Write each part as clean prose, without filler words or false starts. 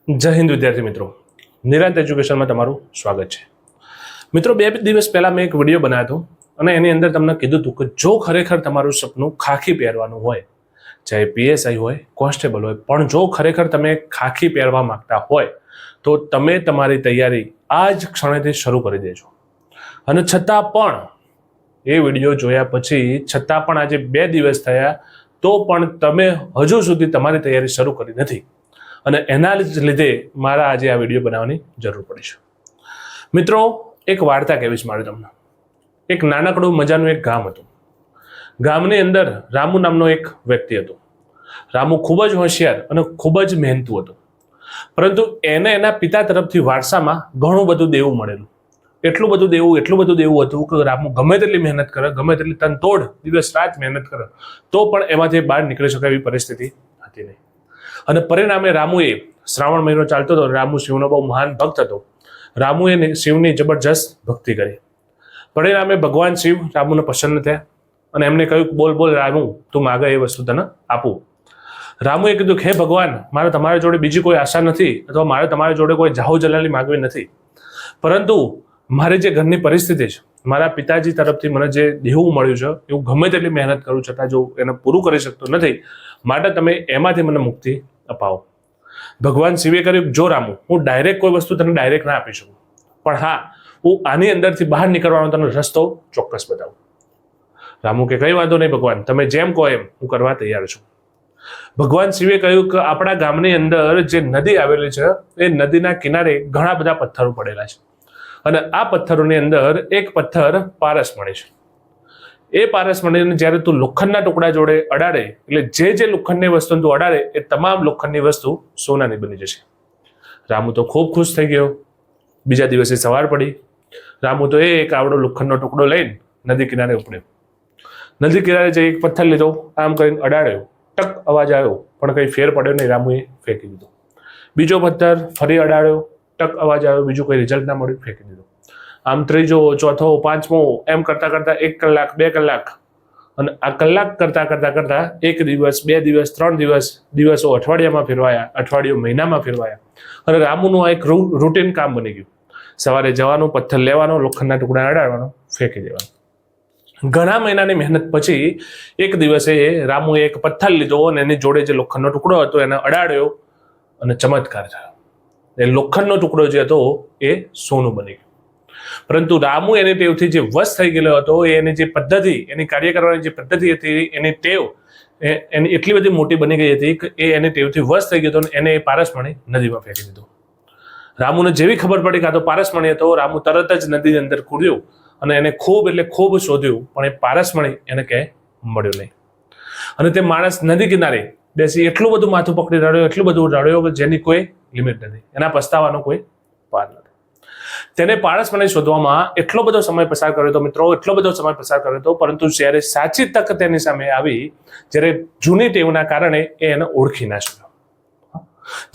જય હિન્દ વિદ્યાર્થી મિત્રો, નિરાંત એજ્યુકેશનમાં તમારું સ્વાગત છે. મિત્રો, બે દિવસ પહેલા મેં એક વિડીયો બનાવ્યો હતો અને એની અંદર તમને કીધું હતું કે જો ખરેખર તમારું સપનું ખાખી પહેરવાનું હોય, ચાહે પીએસઆઈ હોય, કોન્સ્ટેબલ હોય, પણ જો ખરેખર તમે ખાખી પહેરવા માંગતા હોય તો તમે તમારી તૈયારી આ જ ક્ષણેથી શરૂ કરી દેજો. અને છતાં પણ એ વિડીયો જોયા પછી છતાં પણ આજે 2 દિવસ થયા તો પણ તમે હજુ સુધી તમારી તૈયારી શરૂ કરી નથી અને એના જ લીધે મારા આજે આ વિડીયો બનાવવાની જરૂર પડી છે. મિત્રો, એક વાર્તા કહેવીશ મારે તમને. એક નાનકડું મજાનું એક ગામ હતું. ગામની અંદર રામુ નામનો એક વ્યક્તિ હતો. રામુ ખૂબ જ હોશિયાર અને ખૂબ જ મહેનતુ હતો, પરંતુ એને એના પિતા તરફથી વારસામાં ઘણું બધું દેવું મળેલું. એટલું બધું દેવું હતું કે રામુ ગમે તેટલી મહેનત કરે, ગમે તેટલી તનતોડ દિવસ રાત મહેનત કરે તો પણ એમાંથી બહાર નીકળી શકે એવી પરિસ્થિતિ હતી નહીં. અને પરિણામે રામુએ, શ્રાવણ મહિનો ચાલતો હતો, રામુ શિવનો બહુ મહાન ભક્ત હતો. રામુએ શિવની જબરજસ્ત ભક્તિ કરી. પરિણામે ભગવાન શિવ રામુને પસંદ થયા અને એમને કહ્યું, બોલ બોલ રામુ, તું માગે એ વસ્તુ તને આપું. રામુએ કીધું, હે ભગવાન, મારે તમારી જોડે બીજી કોઈ આશા નથી અથવા મારે તમારી જોડે કોઈ જાહો જલાલી માગવી નથી, પરંતુ મારી જે ઘરની પરિસ્થિતિ છે, મારા પિતાજી તરફથી મને જે દેવું મળ્યું છે એવું ગમે તેટલી મહેનત કરું છતાં જો એને પૂરું કરી શકતો નથી, માટે તમે એમાંથી મને મુક્તિ અપાવો. ભગવાન શિવે કર્યું, જો રામુ, હું ડાયરેક્ટ કોઈ વસ્તુ તને ડાયરેક્ટ ના આપી શકું, પણ હા, હું આની અંદરથી બહાર નીકળવાનો તને રસ્તો ચોક્કસ બતાવું. રામુ કે, કઈ વાંધો નહીં ભગવાન, તમે જેમ કહો એમ હું કરવા તૈયાર છું. ભગવાન શિવે કહ્યું કે આપણા ગામની અંદર જે નદી આવેલી છે એ નદીના કિનારે ઘણા બધા પથ્થરો પડેલા છે અને આ પથ્થરોની અંદર એક પથ્થર પારસમણી છે. એ પારસમણીને જ્યારે તું લોખંડના ટુકડા જોડે અડાડે, એટલે જે લોખંડની વસ્તુ તું અડાડે એ તમામ લોખંડની વસ્તુ સોનાની બની જશે. રામુ તો ખૂબ ખુશ થઈ ગયો. બીજા દિવસે સવાર પડી. રામુ તો એક આવડો લોખંડનો ટુકડો લઈને નદી કિનારે ઉપડ્યો. નદી કિનારે જઈ એક પથ્થર લીધો, આમ કરીને અડાડ્યો, ટક અવાજ આવ્યો, પણ કંઈ ફેર પડ્યો નહીં. રામુએ ફેંકી દીધો. બીજો પથ્થર ફરી અડાડ્યો, ટક અવાજ આવ્યો, બીજું કોઈ રિઝલ્ટ ના મળ્યું, ફેંકી દીધો. આમ ત્રીજો, ચોથો, પાંચમો, એમ કરતા કરતા 1 કલાક, 2 કલાક, અને આ કલાક કરતા કરતા 1 દિવસ, 2 દિવસ, 3 દિવસ, દિવસો અઠવાડિયામાં ફેરવાયા, અઠવાડિયું મહિનામાં ફેરવાયા અને રામુનું આ એક રૂટીન કામ બની ગયું. સવારે જવાનું, પથ્થર લેવાનો, લોખંડના ટુકડા અડાડવાનો, ફેંકી દેવાનો. ઘણા મહિનાની મહેનત પછી એક દિવસે રામુએ એક પથ્થર લીધો અને એની જોડે જે લોખંડનો ટુકડો હતો એને અડાડ્યો અને ચમત્કાર થયો. એ લોખંડનો ટુકડો જે હતો એ સોનું બની ગયું. પરંતુ રામુ એની ટેવથી જે વશ થઈ ગયેલો હતો, એની જે પદ્ધતિ, એની કાર્ય કરવાની જે પદ્ધતિ હતી, એની ટેવ એની એટલી બધી મોટી બની ગઈ હતી કે એ એની ટેવથી વશ થઈ ગયો હતો અને એને એ પારસમણી નદીમાં ફેંકી દીધો. રામુને જેવી ખબર પડી કે આ તો પારસમણી હતો, રામુ તરત જ નદીની અંદર કૂદ્યો અને એને ખૂબ શોધ્યું, પણ એ પારસમણી એને ક્યાંય મળ્યું નહીં. અને તે માણસ નદી કિનારે બેસી એટલું બધું માથું પકડી રડ્યો, એટલું બધું રડ્યો કે જેની કોઈ લિમિટ નથી. એના પસ્તાવાનો કોઈ પાર નથી. તેને પારસમણી શોધવામાં એટલો બધો સમય પસાર કર્યો હતો મિત્રો, એટલો બધો સમય પસાર કર્યો હતો, પરંતુ જ્યારે સાચી તક તેની સામે આવી, જ્યારે જૂની ટેવના કારણે એ એને ઓળખી ના શક્યો.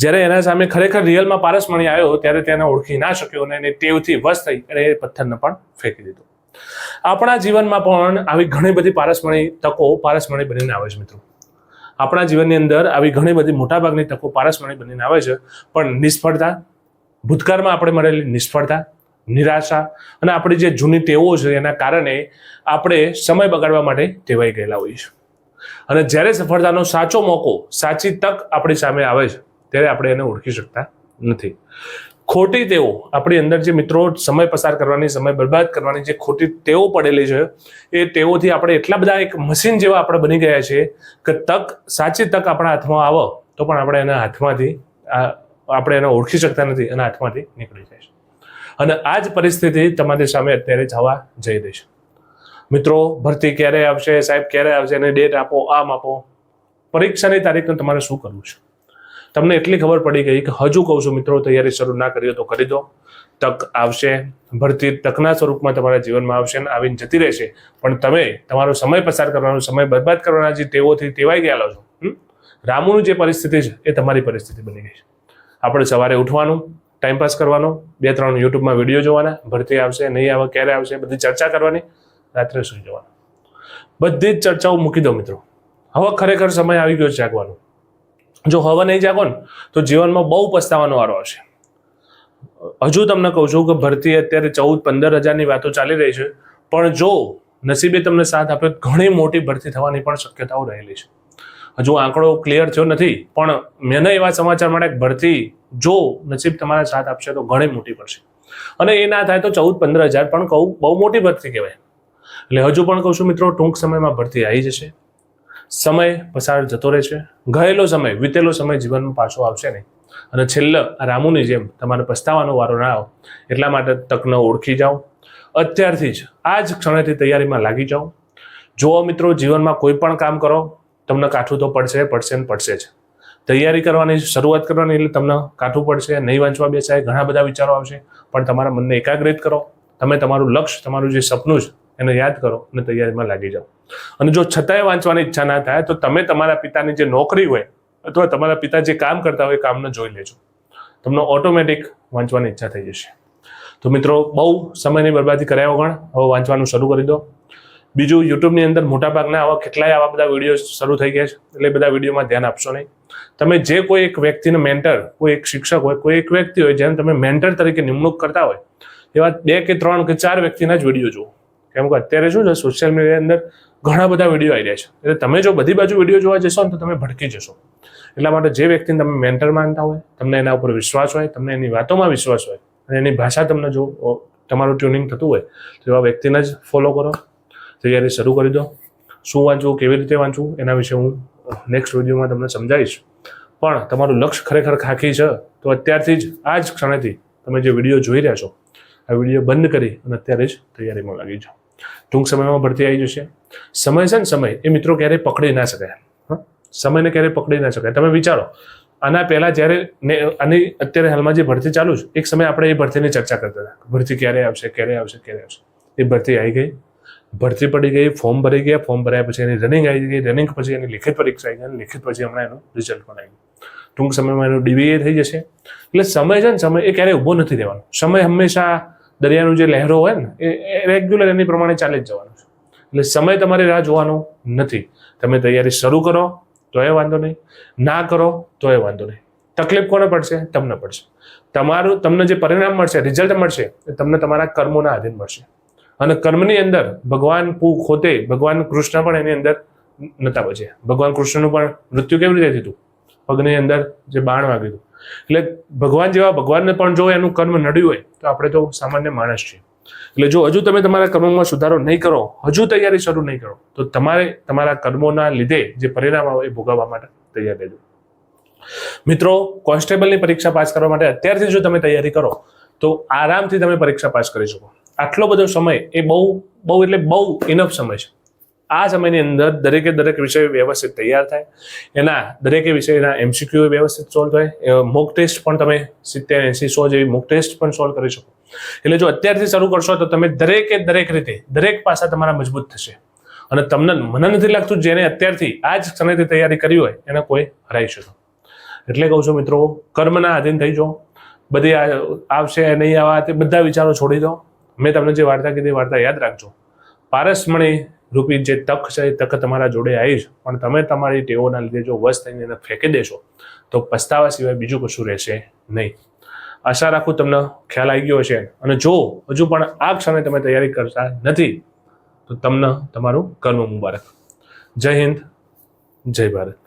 જ્યારે એના સામે ખરેખર રિયલમાં પારસમણી આવ્યો ત્યારે તેને ઓળખી ના શક્યો અને એની ટેવથી વશ થઈ અને એ પથ્થરને પણ ફેંકી દીધો. આપણા જીવનમાં પણ આવી ઘણી બધી પારસમણી બનીને આવે છે મિત્રો. આપણા જીવનની અંદર આવી ઘણી બધી મોટાભાગની તકો પારસમણી બનીને આવે છે, પણ નિષ્ફળતા, ભૂતકાળમાં આપણે મળેલી નિષ્ફળતા, નિરાશા અને આપણી જે જૂની ટેવો છે એના કારણે આપણે સમય બગાડવા માટે ટેવાઈ ગયેલા હોઈએ છીએ. અને જ્યારે સફળતાનો સાચો મોકો, સાચી તક આપણી સામે આવે છે ત્યારે આપણે એને ઓળખી શકતા નથી. ખોટી ટેવો આપણી અંદર જે મિત્રો સમય પસાર કરવાની, સમય બરબાદ કરવાની જે ખોટી ટેવો પડેલી છે એ ટેવોથી આપણે એટલા બધા એક મશીન જેવા આપણે બની ગયા છીએ કે સાચી તક આપણા હાથમાં આવે તો પણ આપણે એના હાથમાંથી આપણે એને ઓળખી શકતા નથી, એના હાથમાંથી નીકળી જાય છે. અને આ જ પરિસ્થિતિ તમારી સામે અત્યારે જવા જઈ રહી છે. મિત્રો, ભરતી ક્યારે આવશે, સાહેબ ક્યારે આવશે, એને ડેટ આપો, આમ આપો. પરીક્ષાની તારીખનું તમારે શું કરવું છે? તમને એટલી ખબર પડી ગઈ કે હજુ કહું છું મિત્રો, તૈયારી શરૂ ના કરી તો કરી દો. તક આવશે, ભરતી તકના સ્વરૂપમાં તમારા જીવનમાં આવશે અને આવીને જતી રહેશે, પણ તમે તમારો સમય પસાર કરવાનો, સમય બરબાદ કરવાના જે ટેવોથી ટેવાઈ ગયેલા છો, રામુની જે પરિસ્થિતિ છે એ તમારી પરિસ્થિતિ બની ગઈ છે. આપણે સવારે ઉઠવાનું, ટાઈમપાસ કરવાનો, 2-3 યુટ્યુબમાં વિડીયો જોવાના, ભરતી આવશે, નહીં આવે, ક્યારે આવશે, બધી ચર્ચા કરવાની, રાત્રે સુઈ જવાનું. બધી જ ચર્ચાઓ મૂકી દો મિત્રો. હવે ખરેખર સમય આવી ગયો જાગવાનો. જો હવે નહીં જાગો ને તો જીવનમાં બહુ પસ્તાવાનો વારો આવશે. હજુ તમને કહું છું કે ભરતી અત્યારે 14-15 હજારની વાતો ચાલી રહી છે, પણ જો નસીબે તમને સાથ આપ્યો ઘણી મોટી ભરતી થવાની પણ શક્યતાઓ રહેલી છે. હજુ આંકડો ક્લિયર થયો નથી, પણ મને એવા સમાચાર મળ્યા કે ભરતી જો નસીબ તમારા સાથ આપશે તો ઘણી મોટી પડશે. અને એ ના થાય તો 14-15 હજાર પણ કહું બહુ મોટી ભરતી કહેવાય. એટલે હજુ પણ કહું છું મિત્રો, ટૂંક સમયમાં ભરતી આવી જશે. સમય પસાર જતો રહે છે, ગયેલો સમય, વીતેલો સમય જીવનમાં પાછો આવશે નહીં. અને છેલ્લે રામુની જેમ તમારે પસ્તાવાનો વારો ના આવે, એટલા માટે તકને ઓળખી જાઓ. અત્યારથી જ આ જ ક્ષણેથી તૈયારીમાં લાગી જાઓ. જો મિત્રો, જીવનમાં કોઈ પણ કામ કરો, તમને કાઠું તો પડશે ને પડશે જ. તૈયારી કરવાની શરૂઆત કરવાની એટલે તમને કાઠું પડશે. નહીં વાંચવા બેસાય, ઘણા બધા વિચારો આવશે, પણ તમારા મનને એકાગ્રિત કરો. તમે તમારું લક્ષ્ય, તમારું જે સપનું છે એને યાદ કરો અને તૈયારીમાં લાગી જાઓ. અને જો છતાંય વાંચવાની ઈચ્છા ના થાય તો તમે તમારા પિતાની જે નોકરી હોય અથવા તમારા પિતા જે કામ કરતા હોય એ કામને જોઈ લેજો. તમને ઓટોમેટિક વાંચવાની ઈચ્છા થઈ જશે. તો મિત્રો, બહુ સમયની બરબાદી કર્યા વગર હવે વાંચવાનું શરૂ કરી દો. બીજું, યુટ્યુબની અંદર મોટાભાગના આવા બધા વિડીયો શરૂ થઈ ગયા છે, એટલે બધા વિડીયોમાં ધ્યાન આપશો નહીં. તમે જે કોઈ એક વ્યક્તિને મેન્ટર, કોઈ એક શિક્ષક હોય, કોઈ એક વ્યક્તિ હોય જેને તમે મેન્ટર તરીકે નિમણૂક કરતા હોય, એવા 2 કે 3 કે 4 વ્યક્તિના જ વિડીયો જુઓ. કેમ કે અત્યારે શું છે, સોશિયલ મીડિયાની અંદર ઘણા બધા વિડીયો આવી રહ્યા છે. એટલે તમે જો બધી બાજુ વિડીયો જોવા જશો ને તો તમે ભટકી જશો. એટલા માટે જે વ્યક્તિને તમે મેન્ટર માનતા હોય, તમને એના ઉપર વિશ્વાસ હોય, તમને એની વાતોમાં વિશ્વાસ હોય અને એની ભાષા તમને જો તમારું ટ્યુનિંગ થતું હોય તો એવા વ્યક્તિને જ ફોલો કરો. તૈયારી શરૂ કરી દો. શું વાંચવું, કેવી રીતે વાંચવું, એના વિશે હું નેક્સ્ટ વિડીયોમાં તમને સમજાવીશ. પણ તમારું લક્ષ્ય ખરેખર ખાખી છે તો અત્યારથી જ આ જ ક્ષણેથી તમે જે વિડીયો જોઈ રહ્યા છો, આ વિડીયો બંધ કરી અને અત્યારે જ તૈયારીમાં લાગી જાઓ. ટૂંક સમયમાં ભરતી આવી જશે. સમય છે ને, સમય એ મિત્રો ક્યારેય પકડી ના શકાય. સમયને ક્યારેય પકડી ના શકાય. તમે વિચારો, આના પહેલા જ્યારે આની અત્યારે હાલમાં જે ભરતી ચાલુ છે, એક સમય આપણે એ ભરતીની ચર્ચા કરતા હતા. ભરતી ક્યારે આવશે, ક્યારે આવશે, ક્યારે આવશે. એ ભરતી આવી ગઈ, ભરતી પડી ગઈ, ફોર્મ ભરી ગયા, ફોર્મ ભર્યા પછી એની રનિંગ આવી ગઈ, રનિંગ પછી એની લિખિત પરીક્ષા આવી ગઈ, લિખિત પછી હમણાં એનું રિઝલ્ટ પણ આવી ગયું. ટૂંક સમયમાં એનું DBA થઈ જશે. એટલે સમય છે ને, સમય એ ક્યારેય ઊભો નથી રહેવાનો. સમય હંમેશા દરિયાનું જે લહેરો હોય ને એ રેગ્યુલર એની પ્રમાણે ચાલી જ જવાનું છે. એટલે સમય તમારી રાહ જોવાનો નથી. તમે તૈયારી શરૂ કરો તો એ વાંધો નહીં, ના કરો તો એ વાંધો નહીં. તકલીફ કોને પડશે? તમને પડશે. તમને જે પરિણામ મળશે, રિઝલ્ટ મળશે, એ તમને તમારા કર્મોના આધીન મળશે. અને કર્મની અંદર ભગવાન પોતે, ભગવાન કૃષ્ણ પણ એની અંદર નતા બચ્યા. ભગવાન કૃષ્ણનું પણ મૃત્યુ કેવી રીતે થયું? પગની અંદર જે બાણ વાગ્યું હતું. એટલે ભગવાન જેવા ભગવાનને પણ જો એનું કર્મ નડ્યું હોય તો આપણે તો સામાન્ય માણસ છીએ. એટલે જો હજુ તમે તમારા કર્મોમાં સુધારો નહીં કરો, હજુ તૈયારી શરૂ નહીં કરો, તો તમારે તમારા કર્મોના લીધે જે પરિણામ આવે એ ભોગવવા માટે તૈયાર રહેજો. મિત્રો, કોન્સ્ટેબલની પરીક્ષા પાસ કરવા માટે અત્યારથી જો તમે તૈયારી કરો તો આરામથી તમે પરીક્ષા પાસ કરી શકો. આટલો બધો સમય એ બહુ ઇનફ સમય છે. આ સમયની અંદર દરેક વિષય વ્યવસ્થિત તૈયાર થાય, એના દરેકે વિષયના MCQ વ્યવસ્થિત સોલ્વ થાય, મોક ટેસ્ટ પણ તમે 70-80-100 જેવી મોક ટેસ્ટ પણ સોલ્વ કરી શકો. એટલે જો અત્યારથી શરૂ કરશો તો તમે દરેક રીતે દરેક પાસા તમારા મજબૂત થશે. અને મને નથી લાગતું જેને અત્યારથી આ જ સમયથી તૈયારી કરી હોય એને કોઈ હરાઈ શકે. એટલે કહું છું મિત્રો, કર્મના આધીન થઈ જાઓ. બધી આવશે નહીં આવા તે બધા વિચારો છોડી દો. મેં તમને જે વાર્તા કીધી વાર્તા યાદ રાખજો. પારસમણી રૂપી જે તક છે એ તક તમારા જોડે આવી છે, પણ તમે તમારી ટેવોના લીધે જો વશ થઈને એને ફેંકી દેશો તો પસ્તાવા સિવાય બીજું કશું રહેશે નહીં. આશા રાખું તમને ખ્યાલ આવી ગયો હશે. અને જો હજુ પણ આ ક્ષણે તમે તૈયારી કરતા નથી તો તમને તમારું કર્મ મુબારક. જય હિન્દ, જય ભારત.